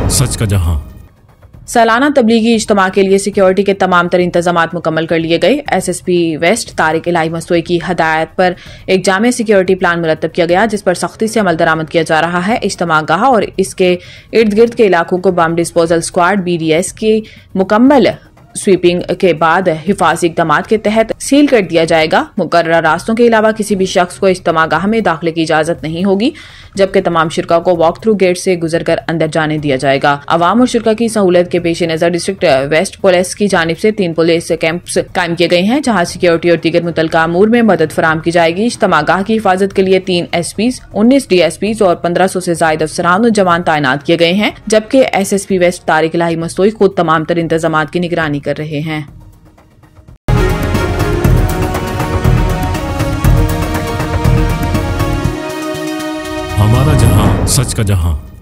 सच का जहां। सालाना तबलीगी इज्तिमा के लिए सिक्योरिटी के तमाम तर इंतजाम मुकम्मल कर लिए गए। SSP वेस्ट तारिक इलाही मसोई की हदायत पर एक जामे सिक्योरिटी प्लान मुरतब किया गया, जिस पर सख्ती से अमल दरामद किया जा रहा है। इज्तिमा गाह और इसके इर्द गिर्द के इलाकों को बम डिस्पोजल स्क्वाड BDS की मुकम्मल स्वीपिंग के बाद हिफाजी इकदाम के तहत सील कर दिया जाएगा। मुकर्रर रास्तों के अलावा किसी भी शख्स को इज्तिमा गाह में दाखिले की इजाजत नहीं होगी, जबकि तमाम शुरा को वॉक थ्रू गेट से गुजरकर अंदर जाने दिया जाएगा। अवाम और शुरा की सहूलत के पेश नजर डिस्ट्रिक्ट वेस्ट पुलिस की जानिब से 3 पुलिस कैंप्स कायम किए गए हैं, जहाँ सिक्योरिटी और दीगर मुतलका अमूर में मदद फराम की जाएगी। इज्तिमा गाह की हिफाजत के लिए 3 SPs, 19 DSPs और 1500 से ज्यादा अफसरान और जवान तैनात किए गए हैं, जबकि SSP वेस्ट तारिक इलाही मसोई खुद तमाम तर इंतजाम की निगरानी कर रहे हैं। हमारा जहां, सच का जहां।